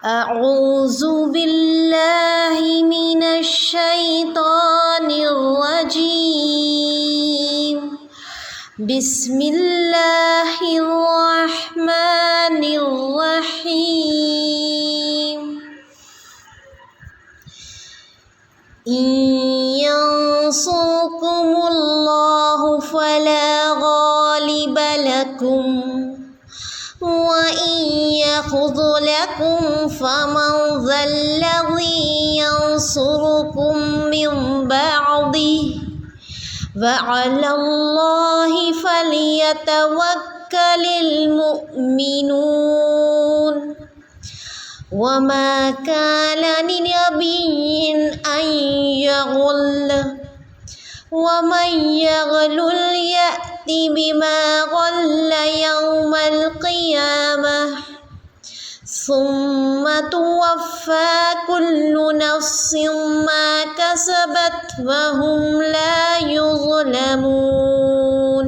أعوذ بالله من الشيطان الرجيم بسم الله الرحمن الرحيم إن ينصركم الله فلا غالب لكم وإن يخذلكم فمن ذا الذي ينصركم من بعده وعلى الله فليتوكل المؤمنون وما كان لنبي أن يغل ومن يغلل يأت بما غل يوم القيامة ثم توفى كل نفس ما كسبت وهم لا يظلمون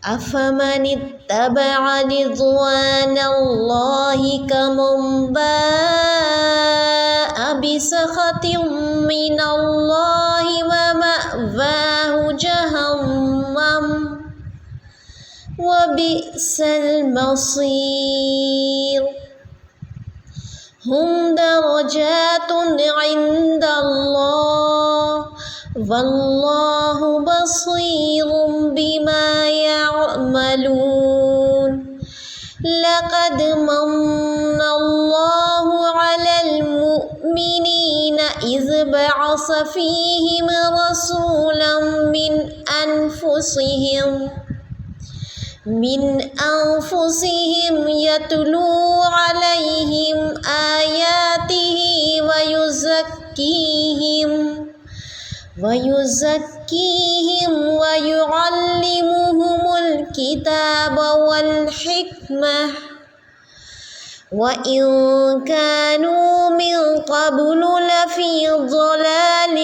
أفمن اتبع رضوان الله كمن باء بسخط من الله ومأواه جهنم وبئس المصير هم درجات عند الله والله بصير بما يعملون لقد من الله على المؤمنين إذ بعث فيهم رسولا من أنفسهم يتلو عليهم آياته ويزكيهم ويعلمهم الكتاب والحكمة وإن كانوا من قبل لفي ضلال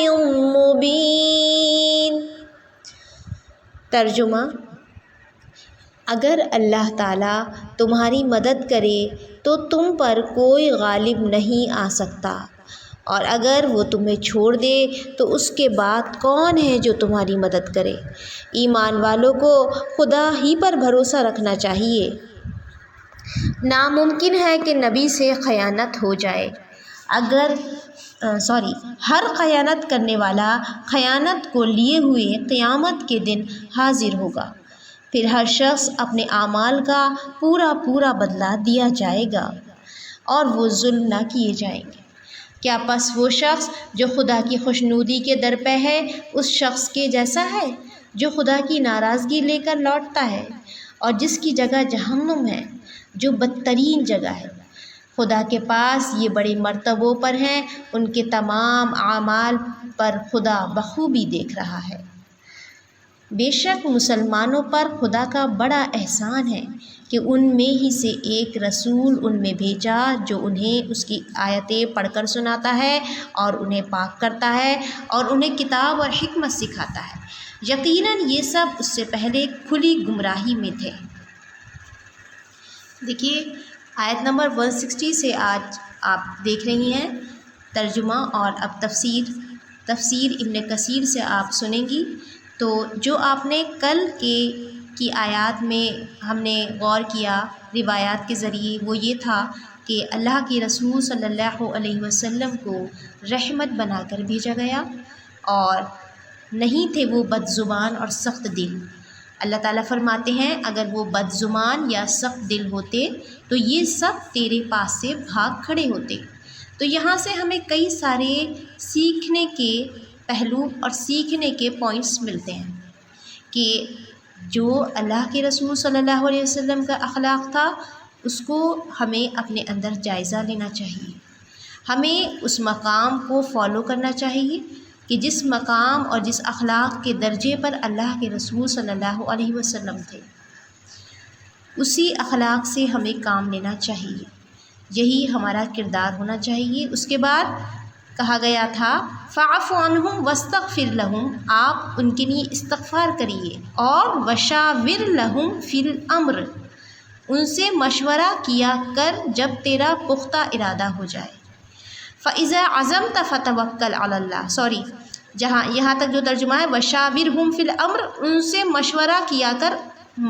مبين۔ ترجمہ: اگر اللہ تعالیٰ تمہاری مدد کرے تو تم پر کوئی غالب نہیں آ سکتا، اور اگر وہ تمہیں چھوڑ دے تو اس کے بعد کون ہے جو تمہاری مدد کرے؟ ایمان والوں کو خدا ہی پر بھروسہ رکھنا چاہیے۔ ناممکن ہے کہ نبی سے خیانت ہو جائے۔ ہر خیانت کرنے والا خیانت کو لیے ہوئے قیامت کے دن حاضر ہوگا، پھر ہر شخص اپنے اعمال کا پورا بدلہ دیا جائے گا اور وہ ظلم نہ کیے جائیں گے۔ کیا پس وہ شخص جو خدا کی خوشنودی کے در پہ ہے اس شخص کے جیسا ہے جو خدا کی ناراضگی لے کر لوٹتا ہے اور جس کی جگہ جہنم ہے جو بدترین جگہ ہے؟ خدا کے پاس یہ بڑے مرتبوں پر ہیں، ان کے تمام اعمال پر خدا بخوبی دیکھ رہا ہے۔ بے شک مسلمانوں پر خدا کا بڑا احسان ہے کہ ان میں ہی سے ایک رسول ان میں بھیجا جو انہیں اس کی آیتیں پڑھ کر سناتا ہے اور انہیں پاک کرتا ہے اور انہیں کتاب اور حکمت سکھاتا ہے۔ یقیناً یہ سب اس سے پہلے کھلی گمراہی میں تھے۔ دیکھیے آیت نمبر 160 سے آج آپ دیکھ رہی ہیں ترجمہ، اور اب تفسیر ابن کثیر سے آپ سنیں گی۔ تو جو آپ نے کل کی آیات میں ہم نے غور کیا روایات کے ذریعے، وہ یہ تھا کہ اللہ کے رسول صلی اللہ علیہ وسلم کو رحمت بنا کر بھیجا گیا، اور نہیں تھے وہ بد زبان اور سخت دل۔ اللہ تعالیٰ فرماتے ہیں اگر وہ بد زبان یا سخت دل ہوتے تو یہ سب تیرے پاس سے بھاگ کھڑے ہوتے۔ تو یہاں سے ہمیں کئی سارے سیکھنے کے پہلو اور سیکھنے کے پوائنٹس ملتے ہیں کہ جو اللہ کے رسول صلی اللہ علیہ وسلم کا اخلاق تھا اس کو ہمیں اپنے اندر جائزہ لینا چاہیے، ہمیں اس مقام کو فالو کرنا چاہیے کہ جس مقام اور جس اخلاق کے درجے پر اللہ کے رسول صلی اللہ علیہ وسلم تھے اسی اخلاق سے ہمیں کام لینا چاہیے، یہی ہمارا کردار ہونا چاہیے۔ اس کے بعد کہا گیا تھا فاعف عنہم واستغفر لہم، آپ ان کے لیے استغفار کریے، اور وشاور لہم فی الامر، ان سے مشورہ کیا کر جب تیرا پختہ ارادہ ہو جائے۔ فَإِذَا عَزَمْتَ فَتَوَكَّلْ عَلَى اللَّهِ، جہاں یہاں تک جو ترجمہ ہے وَشَاوِرْهُمْ فِي الْأَمْرِ، ان سے مشورہ کیا کر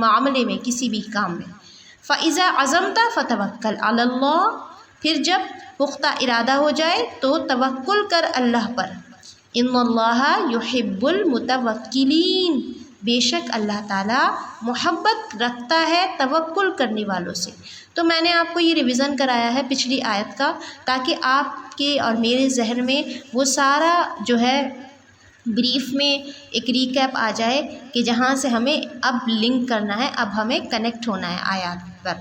معاملے میں، کسی بھی کام میں۔ فَإِذَا عَزَمْتَ فَتَوَكَّلْ عَلَى اللَّهِ، پھر جب پختہ ارادہ ہو جائے تو توکل کر اللہ پر۔ ان اللہ یحب المتوکلین، بے شک اللہ تعالیٰ محبت رکھتا ہے توکل کرنے والوں سے۔ تو میں نے آپ کو یہ ریویژن کرایا ہے پچھلی آیت کا، تاکہ آپ کے اور میرے ذہن میں وہ سارا جو ہے بریف میں ایک ریکیپ آ جائے کہ جہاں سے ہمیں اب لنک کرنا ہے، اب ہمیں کنیکٹ ہونا ہے آیات پر۔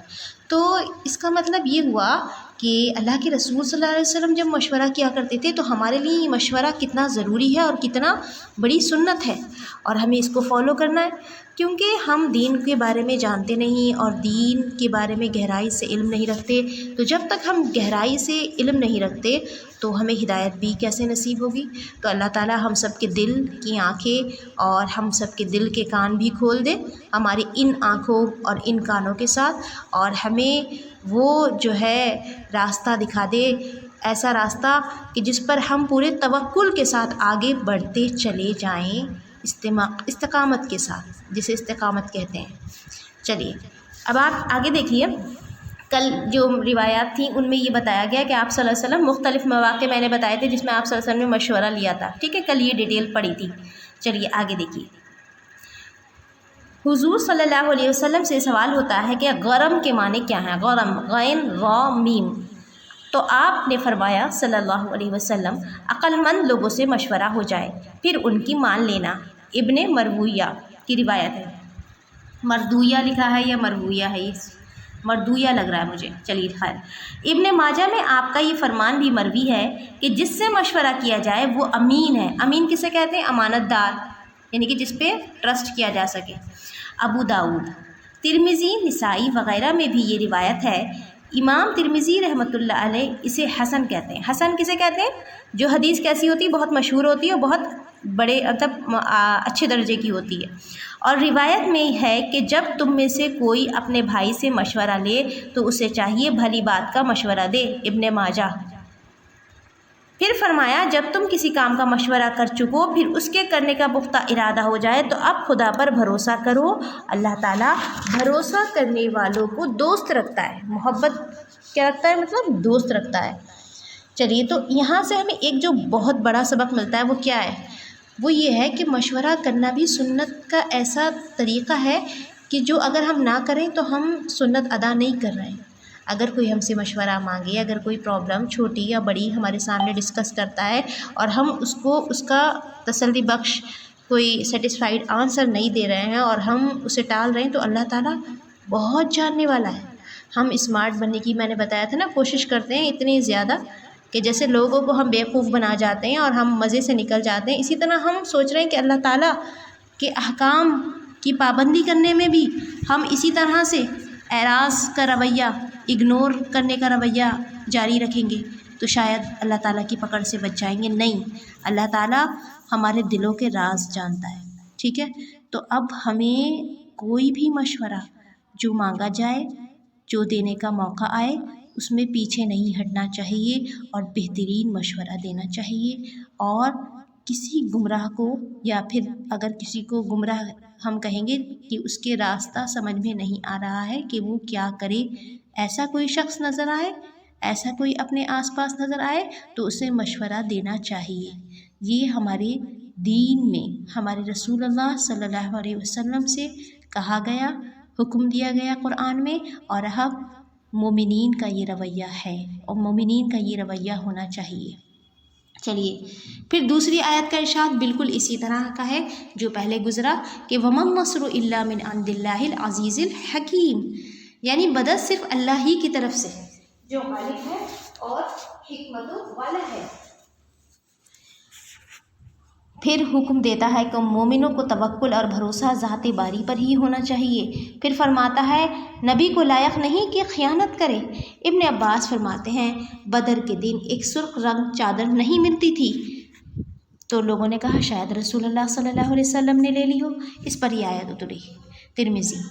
تو اس کا مطلب یہ ہوا کہ اللہ کے رسول صلی اللہ علیہ وسلم جب مشورہ کیا کرتے تھے تو ہمارے لیے یہ مشورہ کتنا ضروری ہے اور کتنا بڑی سنت ہے، اور ہمیں اس کو فالو کرنا ہے، کیونکہ ہم دین کے بارے میں جانتے نہیں اور دین کے بارے میں گہرائی سے علم نہیں رکھتے۔ تو جب تک ہم گہرائی سے علم نہیں رکھتے تو ہمیں ہدایت بھی کیسے نصیب ہوگی؟ تو اللہ تعالیٰ ہم سب کے دل کی آنکھیں اور ہم سب کے دل کے کان بھی کھول دے ہماری ان آنکھوں اور ان کانوں کے ساتھ، اور ہمیں وہ جو ہے راستہ دکھا دے، ایسا راستہ کہ جس پر ہم پورے توکل کے ساتھ آگے بڑھتے چلے جائیں، استقامت کے ساتھ، جسے استقامت کہتے ہیں۔ چلیے اب آپ آگے دیکھیے، کل جو روایات تھیں ان میں یہ بتایا گیا کہ آپ صلی اللہ علیہ وسلم مختلف مواقع میں نے بتائے تھے جس میں آپ صلی اللہ علیہ وسلم نے مشورہ لیا تھا، ٹھیک ہے، کل یہ ڈیٹیل پڑھی تھی۔ چلیے آگے دیکھیے، حضور صلی اللہ علیہ وسلم سے سوال ہوتا ہے کہ غرم کے معنی کیا ہیں؟ غرم، غین را میم۔ تو آپ نے فرمایا صلی اللہ علیہ وسلم عقل مند لوگوں سے مشورہ ہو جائے پھر ان کی مان لینا۔ ابن مرویہ کی روایت ہے، مردویہ لکھا ہے یا مرویہ ہے، مردویہ لگ رہا ہے مجھے، چلیے خیر۔ ابن ماجہ میں آپ کا یہ فرمان بھی مروی ہے کہ جس سے مشورہ کیا جائے وہ امین ہے۔ امین کسے کہتے ہیں؟ امانت دار، یعنی کہ جس پہ ٹرسٹ کیا جا سکے۔ ابو داؤد، ترمذی، نسائی وغیرہ میں بھی یہ روایت ہے۔ امام ترمذی رحمۃ اللہ علیہ اسے حسن کہتے ہیں۔ حسن کسے کہتے ہیں؟ جو حدیث کیسی ہوتی ہے؟ بہت مشہور ہوتی ہے اور بہت بڑے مطلب اچھے درجے کی ہوتی ہے۔ اور روایت میں ہے کہ جب تم میں سے کوئی اپنے بھائی سے مشورہ لے تو اسے چاہیے بھلی بات کا مشورہ دے۔ ابن ماجہ۔ پھر فرمایا جب تم کسی کام کا مشورہ کر چکو پھر اس کے کرنے کا پختہ ارادہ ہو جائے تو اب خدا پر بھروسہ کرو، اللہ تعالیٰ بھروسہ کرنے والوں کو دوست رکھتا ہے۔ محبت کیا رکھتا ہے؟ مطلب دوست رکھتا ہے۔ چلیے تو یہاں سے ہمیں ایک جو بہت بڑا سبق ملتا ہے وہ کیا ہے؟ وہ یہ ہے کہ مشورہ کرنا بھی سنت کا ایسا طریقہ ہے کہ جو اگر ہم نہ کریں تو ہم سنت ادا نہیں کر رہے ہیں۔ اگر کوئی ہم سے مشورہ مانگے، اگر کوئی پرابلم چھوٹی یا بڑی ہمارے سامنے ڈسکس کرتا ہے اور ہم اس کا تسلی بخش کوئی سیٹسفائیڈ آنسر نہیں دے رہے ہیں اور ہم اسے ٹال رہے ہیں، تو اللہ تعالیٰ بہت جاننے والا ہے۔ ہم اسمارٹ بننے کی، میں نے بتایا تھا نا، کوشش کرتے ہیں اتنی زیادہ کہ جیسے لوگوں کو ہم بیوقوف بنا جاتے ہیں اور ہم مزے سے نکل جاتے ہیں، اسی طرح ہم سوچ رہے ہیں کہ اللہ تعالیٰ کے احکام کی پابندی کرنے میں بھی ہم اسی طرح سے اعراض کا رویہ، اگنور کرنے کا رویہ جاری رکھیں گے تو شاید اللہ تعالیٰ کی پکڑ سے بچ جائیں گے۔ نہیں، اللہ تعالیٰ ہمارے دلوں کے راز جانتا ہے، ٹھیک ہے۔ تو اب ہمیں کوئی بھی مشورہ جو مانگا جائے، جو دینے کا موقع آئے، اس میں پیچھے نہیں ہٹنا چاہیے اور بہترین مشورہ دینا چاہیے۔ اور کسی گمراہ کو، یا پھر اگر کسی کو گمراہ ہم کہیں گے کہ اس کے راستہ سمجھ میں نہیں آ رہا ہے کہ وہ کیا کرے، ایسا کوئی شخص نظر آئے، ایسا کوئی اپنے آس پاس نظر آئے تو اسے مشورہ دینا چاہیے۔ یہ ہمارے دین میں ہمارے رسول اللہ صلی اللہ علیہ وسلم سے کہا گیا، حکم دیا گیا قرآن میں، اور اب مومنین کا یہ رویہ ہے اور مومنین کا یہ رویہ ہونا چاہیے۔ چلیے پھر دوسری آیت کا ارشاد بالکل اسی طرح کا ہے جو پہلے گزرا کہ وَمَا النَّصْرُ إِلَّا مِنْ عِنْدِ اللَّهِ الْعَزِيزِ الْحَكِيمِ، یعنی مدد صرف اللہ ہی کی طرف سے جو غالب ہے اور حکمت والا ہے۔ پھر حکم دیتا ہے کہ مومنوں کو توکل اور بھروسہ ذات باری پر ہی ہونا چاہیے۔ پھر فرماتا ہے نبی کو لائق نہیں کہ خیانت کرے۔ ابن عباس فرماتے ہیں بدر کے دن ایک سرخ رنگ چادر نہیں ملتی تھی، تو لوگوں نے کہا شاید رسول اللہ صلی اللہ علیہ وسلم نے لے لی ہو، اس پر یہ آیت اتری۔ ترمذی۔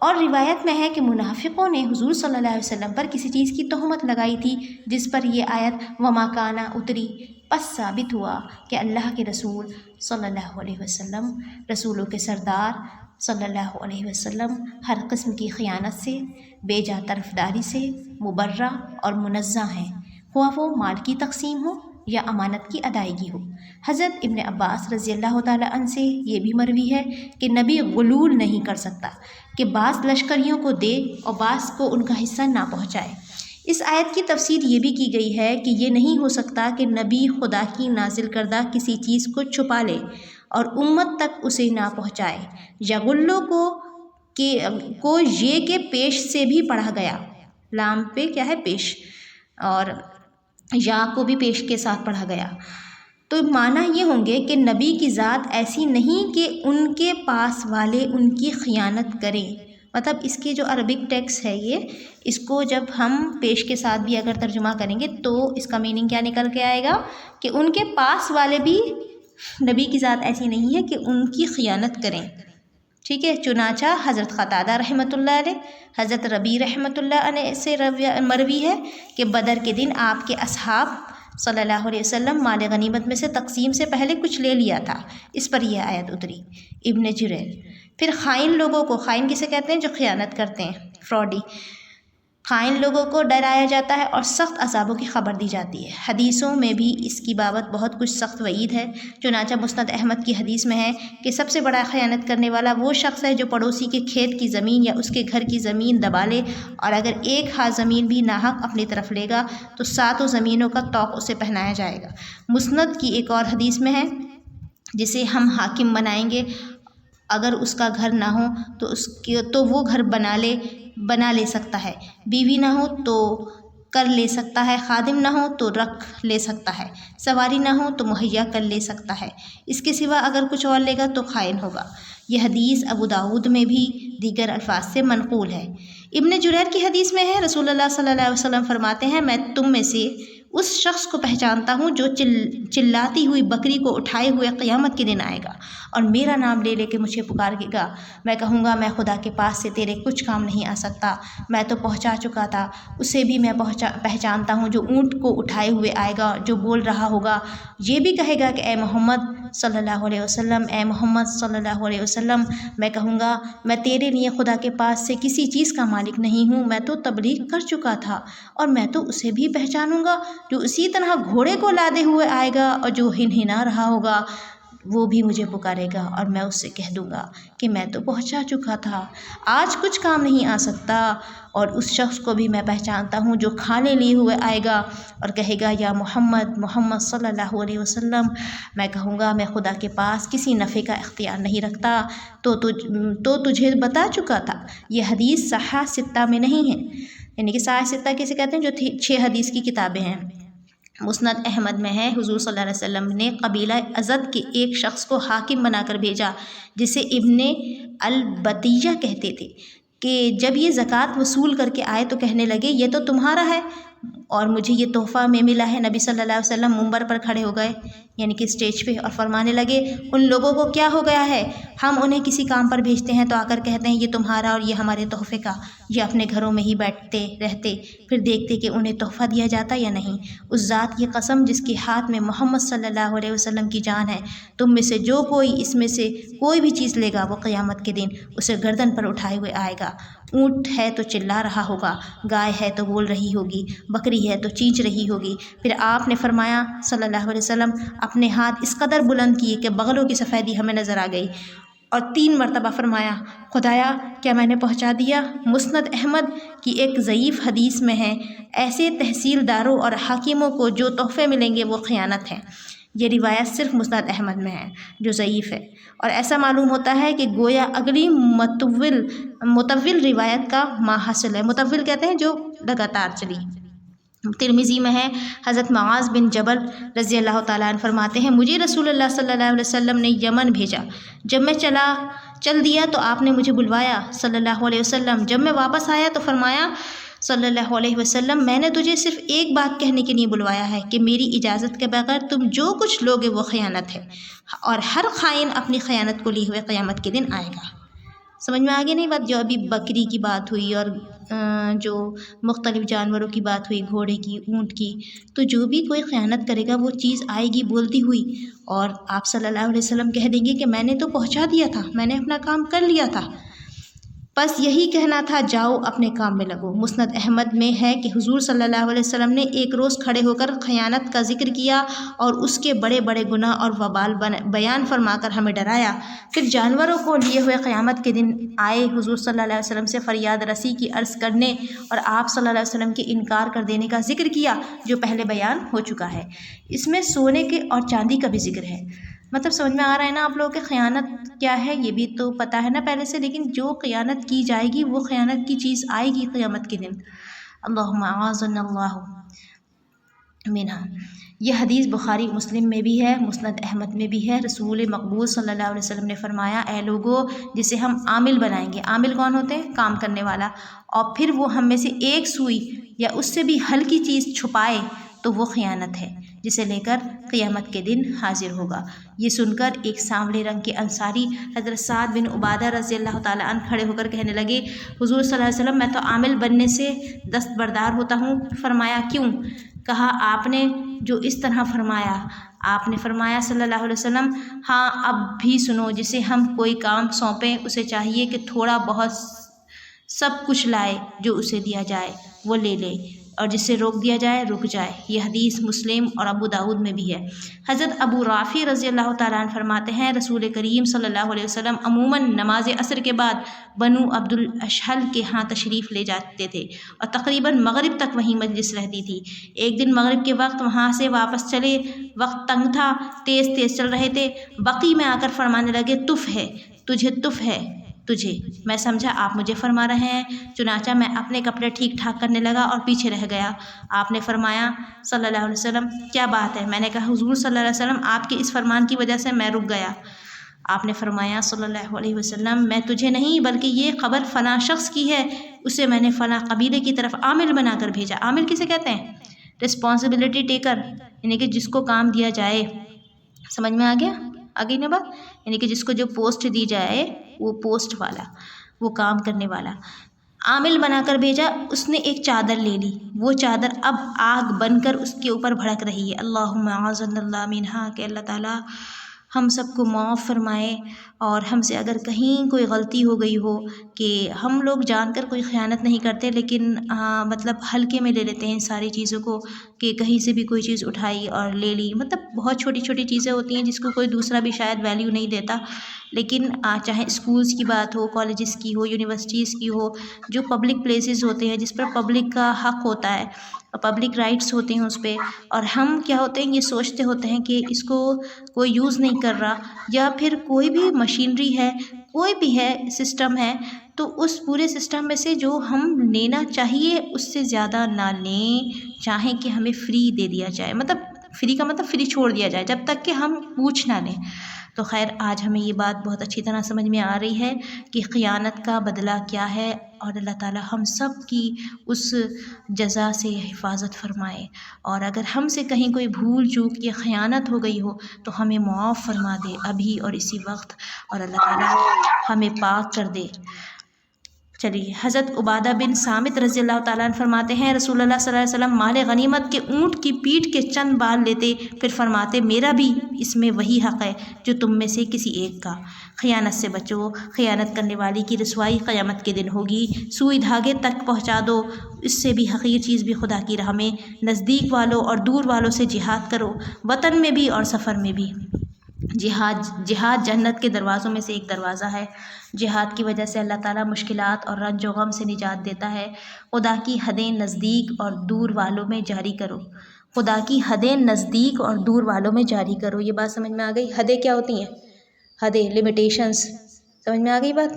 اور روایت میں ہے کہ منافقوں نے حضور صلی اللہ علیہ وسلم پر کسی چیز کی تہمت لگائی تھی، جس پر یہ آیت وما کانا اتری، پس ثابت ہوا کہ اللہ کے رسول صلی اللہ علیہ وسلم، رسولوں کے سردار صلی اللہ علیہ وسلم، ہر قسم کی خیانت سے، بے جا طرفداری سے مبرہ اور منزہ ہیں، خواہ وہ مال کی تقسیم ہو یا امانت کی ادائیگی ہو۔ حضرت ابن عباس رضی اللہ تعالیٰ عنہ سے یہ بھی مروی ہے کہ نبی غلول نہیں کر سکتا کہ بعض لشکریوں کو دے اور بعض کو ان کا حصہ نہ پہنچائے۔ اس آیت کی تفسیر یہ بھی کی گئی ہے کہ یہ نہیں ہو سکتا کہ نبی خدا کی نازل کردہ کسی چیز کو چھپا لے اور امت تک اسے نہ پہنچائے، یا غلوں کو یہ کہ پیش سے بھی پڑھا گیا، لام پہ کیا ہے پیش، اور یا کو بھی پیش کے ساتھ پڑھا گیا، تو معنی یہ ہوں گے کہ نبی کی ذات ایسی نہیں کہ ان کے پاس والے ان کی خیانت کریں۔ مطلب اس کے جو عربک ٹیکسٹ ہے یہ، اس کو جب ہم پیش کے ساتھ بھی اگر ترجمہ کریں گے تو اس کا میننگ کیا نکل کے آئے گا کہ ان کے پاس والے بھی نبی کی ذات ایسی نہیں ہے کہ ان کی خیانت کریں، ٹھیک ہے۔ چنانچہ حضرت قتادہ رحمۃ اللہ علیہ، حضرت ربیع رحمۃ اللہ علیہ سے مروی ہے کہ بدر کے دن آپ کے اصحاب صلی اللہ علیہ وسلم مال غنیمت میں سے تقسیم سے پہلے کچھ لے لیا تھا، اس پر یہ آیت اتری۔ ابن جریر۔ پھر خائن لوگوں کو، خائن کسے کہتے ہیں؟ جو خیانت کرتے ہیں، فراڈی، خائن لوگوں کو ڈرایا جاتا ہے اور سخت عذابوں کی خبر دی جاتی ہے۔ حدیثوں میں بھی اس کی بابت بہت کچھ سخت وعید ہے۔ چنانچہ مسند احمد کی حدیث میں ہے کہ سب سے بڑا خیانت کرنے والا وہ شخص ہے جو پڑوسی کے کھیت کی زمین یا اس کے گھر کی زمین دبا لے، اور اگر ایک ہاتھ زمین بھی ناحق اپنی طرف لے گا تو 7 زمینوں کا طوق اسے پہنایا جائے گا۔ مسند کی ایک اور حدیث میں ہے جسے ہم حاکم بنائیں گے، اگر اس کا گھر نہ ہو تو وہ گھر بنا لے سکتا ہے، بیوی نہ ہو تو کر لے سکتا ہے، خادم نہ ہو تو رکھ لے سکتا ہے، سواری نہ ہو تو مہیا کر لے سکتا ہے، اس کے سوا اگر کچھ اور لے گا تو خائن ہوگا۔ یہ حدیث ابو داؤد میں بھی دیگر الفاظ سے منقول ہے۔ ابن جریر کی حدیث میں ہے رسول اللہ صلی اللہ علیہ وسلم فرماتے ہیں، میں تم میں سے اس شخص کو پہچانتا ہوں جو چلاتی ہوئی بکری کو اٹھائے ہوئے قیامت کے دن آئے گا اور میرا نام لے لے کے مجھے پکارے گا، میں کہوں گا میں خدا کے پاس سے تیرے کچھ کام نہیں آ سکتا، میں تو پہنچا چکا تھا، اسے بھی میں پہچانتا ہوں جو اونٹ کو اٹھائے ہوئے آئے گا، جو بول رہا ہوگا، یہ بھی کہے گا کہ اے محمد صلی اللہ علیہ وسلم، اے محمد صلی اللہ علیہ وسلم، میں کہوں گا میں تیرے لیے خدا کے پاس سے کسی چیز کا مالک نہیں ہوں، میں تو تبلیغ کر چکا تھا، اور میں تو اسے بھی پہچانوں گا جو اسی طرح گھوڑے کو لادے ہوئے آئے گا اور جو ہنہنا رہا ہوگا، وہ بھی مجھے پکارے گا اور میں اس سے کہہ دوں گا کہ میں تو پہنچا چکا تھا، آج کچھ کام نہیں آ سکتا، اور اس شخص کو بھی میں پہچانتا ہوں جو کھانے لیے ہوئے آئے گا اور کہے گا یا محمد، محمد صلی اللہ علیہ وسلم، میں کہوں گا میں خدا کے پاس کسی نفع کا اختیار نہیں رکھتا، تو تجھے بتا چکا تھا۔ یہ حدیث صحاح ستہ میں نہیں ہے، یعنی کہ صحاح ستہ کسے کہتے ہیں؟ جو 6 حدیث کی کتابیں ہیں۔ مسند احمد میں ہے حضور صلی اللہ علیہ وسلم نے قبیلہ ازد کے ایک شخص کو حاکم بنا کر بھیجا جسے ابن البتیہ کہتے تھے، کہ جب یہ زکوٰۃ وصول کر کے آئے تو کہنے لگے یہ تو تمہارا ہے اور مجھے یہ تحفہ میں ملا ہے۔ نبی صلی اللہ علیہ وسلم منبر پر کھڑے ہو گئے، یعنی کہ اسٹیج پہ، اور فرمانے لگے ان لوگوں کو کیا ہو گیا ہے، ہم انہیں کسی کام پر بھیجتے ہیں تو آ کر کہتے ہیں یہ تمہارا اور یہ ہمارے تحفے کا، یہ اپنے گھروں میں ہی بیٹھتے رہتے، پھر دیکھتے کہ انہیں تحفہ دیا جاتا یا نہیں۔ اس ذات کی قسم جس کے ہاتھ میں محمد صلی اللہ علیہ وسلم کی جان ہے، تم میں سے جو کوئی اس میں سے کوئی بھی چیز لے گا وہ قیامت کے دن اسے گردن پر اٹھائے ہوئے آئے گا۔ اونٹ ہے تو چلا رہا ہوگا، گائے ہے تو بول رہی ہوگی، بکری ہے تو چینچ رہی ہوگی۔ پھر آپ نے فرمایا صلی اللہ علیہ وسلم، اپنے ہاتھ اس قدر بلند کیے کہ بغلوں کی سفیدی ہمیں نظر آ گئی، اور 3 مرتبہ فرمایا خدایا کیا میں نے پہنچا دیا؟ مسند احمد کی ایک ضعیف حدیث میں ہے ایسے تحصیلداروں اور حاکموں کو جو تحفے ملیں گے وہ خیانت ہے۔ یہ روایت صرف مسند احمد میں ہے جو ضعیف ہے، اور ایسا معلوم ہوتا ہے کہ گویا اگلی متول روایت کا ما حاصل ہے۔ متول کہتے ہیں جو لگاتار چلی۔ ترمذی میں ہے حضرت معاذ بن جبل رضی اللہ تعالیٰ عنہ فرماتے ہیں مجھے رسول اللہ صلی اللہ علیہ وسلم نے یمن بھیجا، جب میں چل دیا تو آپ نے مجھے بلوایا صلی اللہ علیہ وسلم، جب میں واپس آیا تو فرمایا صلی اللہ علیہ وسلم میں نے تجھے صرف ایک بات کہنے کے لیے بلوایا ہے کہ میری اجازت کے بغیر تم جو کچھ لوگے وہ خیانت ہے، اور ہر خائن اپنی خیانت کو لیے ہوئے قیامت کے دن آئے گا۔ سمجھ میں آگے نہیں بات؟ جو ابھی بکری کی بات ہوئی اور جو مختلف جانوروں کی بات ہوئی، گھوڑے کی، اونٹ کی، تو جو بھی کوئی خیانت کرے گا وہ چیز آئے گی بولتی ہوئی، اور آپ صلی اللہ علیہ وسلم کہہ دیں گے کہ میں نے تو پہنچا دیا تھا، میں نے اپنا کام کر لیا تھا، بس یہی کہنا تھا، جاؤ اپنے کام میں لگو۔ مسند احمد میں ہے کہ حضور صلی اللہ علیہ وسلم نے ایک روز کھڑے ہو کر خیانت کا ذکر کیا اور اس کے بڑے بڑے گناہ اور وبال بیان فرما کر ہمیں ڈرایا۔ پھر جانوروں کو لیے ہوئے قیامت کے دن آئے حضور صلی اللہ علیہ وسلم سے فریاد رسی کی عرض کرنے اور آپ صلی اللہ علیہ وسلم کے انکار کر دینے کا ذکر کیا جو پہلے بیان ہو چکا ہے۔ اس میں سونے کے اور چاندی کا بھی ذکر ہے۔ مطلب سمجھ میں آ رہا ہے نا آپ لوگوں کے خیانت کیا ہے؟ یہ بھی تو پتہ ہے نا پہلے سے، لیکن جو خیانت کی جائے گی وہ خیانت کی چیز آئے گی قیامت کے دن۔ اللہم اعاذنا اللہ منہا۔ یہ حدیث بخاری مسلم میں بھی ہے، مسند احمد میں بھی ہے۔ رسول مقبول صلی اللہ علیہ وسلم نے فرمایا، اے لوگو، جسے ہم عامل بنائیں گے، عامل کون ہوتے ہیں؟ کام کرنے والا، اور پھر وہ ہم میں سے ایک سوئی یا اس سے بھی ہلکی چیز چھپائے تو وہ خیانت ہے، جسے لے کر قیامت کے دن حاضر ہوگا۔ یہ سن کر ایک سانولے رنگ کے انصاری حضرت سعد بن عبادہ رضی اللہ تعالیٰ عنہ کھڑے ہو کر کہنے لگے، حضور صلی اللہ علیہ وسلم، میں تو عامل بننے سے دستبردار ہوتا ہوں۔ فرمایا کیوں؟ کہا آپ نے جو اس طرح فرمایا۔ آپ نے فرمایا صلی اللہ علیہ وسلم، ہاں اب بھی سنو، جسے ہم کوئی کام سونپیں اسے چاہیے کہ تھوڑا بہت سب کچھ لائے، جو اسے دیا جائے وہ لے لے، اور جس سے روک دیا جائے رک جائے۔ یہ حدیث مسلم اور ابو داؤد میں بھی ہے۔ حضرت ابو رافع رضی اللہ تعالیٰ عنہ فرماتے ہیں، رسول کریم صلی اللہ علیہ وسلم عموماً نماز عصر کے بعد بنو عبد الاشہل کے ہاں تشریف لے جاتے تھے اور تقریباً مغرب تک وہیں مجلس رہتی تھی۔ ایک دن مغرب کے وقت وہاں سے واپس چلے، وقت تنگ تھا، تیز تیز چل رہے تھے، بقی میں آ کر فرمانے لگے، تف ہے تجھے، تف ہے تجھے۔ میں سمجھا آپ مجھے فرما رہے ہیں، چنانچہ میں اپنے کپڑے ٹھیک ٹھاک کرنے لگا اور پیچھے رہ گیا۔ آپ نے فرمایا صلی اللہ علیہ وسلم، کیا بات ہے؟ میں نے کہا، حضور صلی اللہ علیہ وسلم، آپ کے اس فرمان کی وجہ سے میں رک گیا۔ آپ نے فرمایا صلی اللہ علیہ وسلم، میں تجھے نہیں بلکہ یہ خبر فلاں شخص کی ہے، اسے میں نے فلاں قبیلے کی طرف عامل بنا کر بھیجا۔ عامل کسے کہتے ہیں؟ رسپانسبلٹی ٹیکر، یعنی کہ جس کو کام دیا جائے۔ سمجھ میں آ گیا؟ آگے نا بات، یعنی کہ جس کو جو پوسٹ دی جائے وہ پوسٹ والا، وہ کام کرنے والا، عامل بنا کر بھیجا۔ اس نے ایک چادر لے لی، وہ چادر اب آگ بن کر اس کے اوپر بھڑک رہی ہے۔ اللہم اعاذنا اللہ منہا، کہ اللہ تعالیٰ ہم سب کو معاف فرمائے، اور ہم سے اگر کہیں کوئی غلطی ہو گئی ہو، کہ ہم لوگ جان کر کوئی خیانت نہیں کرتے لیکن مطلب ہلکے میں لے لیتے ہیں ساری چیزوں کو، کہ کہیں سے بھی کوئی چیز اٹھائی اور لے لی، مطلب بہت چھوٹی چھوٹی چیزیں ہوتی ہیں جس کو کوئی دوسرا بھی شاید ویلیو نہیں دیتا، لیکن چاہے اسکولس کی بات ہو، کالجز کی ہو، یونیورسٹیز کی ہو، جو پبلک پلیسز ہوتے ہیں جس پر پبلک کا حق ہوتا ہے، پبلک رائٹس ہوتے ہیں اس پہ، اور ہم کیا ہوتے ہیں، یہ سوچتے ہوتے ہیں کہ اس کو کوئی یوز نہیں کر رہا، یا پھر کوئی بھی مشینری ہے، کوئی بھی ہے سسٹم ہے، تو اس پورے سسٹم میں سے جو ہم لینا چاہیے اس سے زیادہ نہ لیں، چاہیں کہ ہمیں فری دے دیا جائے، مطلب فری کا مطلب فری چھوڑ دیا جائے جب تک کہ ہم پوچھ نہ لیں۔ تو خیر، آج ہمیں یہ بات بہت اچھی طرح سمجھ میں آ رہی ہے کہ خیانت کا بدلہ کیا ہے، اور اللہ تعالیٰ ہم سب کی اس جزا سے حفاظت فرمائے، اور اگر ہم سے کہیں کوئی بھول چوک یا خیانت ہو گئی ہو تو ہمیں معاف فرما دے ابھی اور اسی وقت، اور اللہ تعالیٰ ہمیں پاک کر دے۔ چلیے، حضرت عبادہ بن صامت رضی اللہ تعالیٰ عنہ فرماتے ہیں، رسول اللہ صلی اللہ علیہ وسلم مال غنیمت کے اونٹ کی پیٹھ کے چند بال لیتے، پھر فرماتے، میرا بھی اس میں وہی حق ہے جو تم میں سے کسی ایک کا۔ خیانت سے بچو، خیانت کرنے والی کی رسوائی قیامت کے دن ہوگی۔ سوئی دھاگے تک پہنچا دو، اس سے بھی حقیر چیز بھی خدا کی راہ میں۔ نزدیک والوں اور دور والوں سے جہاد کرو، وطن میں بھی اور سفر میں بھی۔ جہاد جنت کے دروازوں میں سے ایک دروازہ ہے۔ جہاد کی وجہ سے اللہ تعالیٰ مشکلات اور رنج و غم سے نجات دیتا ہے۔ خدا کی حدیں نزدیک اور دور والوں میں جاری کرو، خدا کی حدیں نزدیک اور دور والوں میں جاری کرو۔ یہ بات سمجھ میں آ گئی؟ حدیں کیا ہوتی ہیں؟ حدیں، لمیٹیشنز، سمجھ میں آ گئی بات؟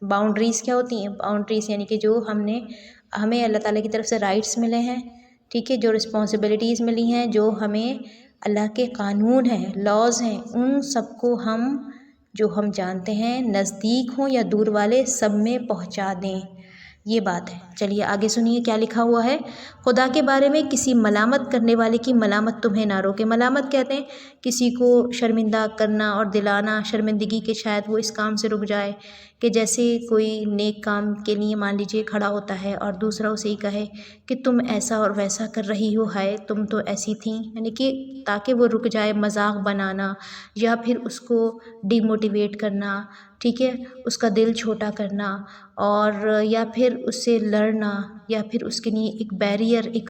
باؤنڈریز کیا ہوتی ہیں؟ باؤنڈریز یعنی کہ جو ہمیں اللہ تعالیٰ کی طرف سے رائٹس ملے ہیں، ٹھیک ہے، جو رسپانسبلٹیز ملی ہیں، جو ہمیں اللہ کے قانون ہیں، لاز ہیں، ان سب کو جو ہم جانتے ہیں، نزدیک ہوں یا دور والے، سب میں پہنچا دیں۔ یہ بات ہے۔ چلیے آگے سنیے کیا لکھا ہوا ہے۔ خدا کے بارے میں کسی ملامت کرنے والے کی ملامت تمہیں نہ روکے۔ ملامت کہتے ہیں کسی کو شرمندہ کرنا اور دلانا، شرمندگی کے شاید وہ اس کام سے رک جائے، کہ جیسے کوئی نیک کام کے لیے مان لیجیے کھڑا ہوتا ہے اور دوسرا اسے ہی کہے کہ تم ایسا اور ویسا کر رہی ہو، ہائے تم تو ایسی تھیں، یعنی کہ تاکہ وہ رک جائے، مذاق بنانا یا پھر اس کو ڈی موٹیویٹ کرنا، ٹھیک ہے، اس کا دل چھوٹا کرنا، اور یا پھر اس سے لڑنا، یا پھر اس کے لیے ایک بیریئر، ایک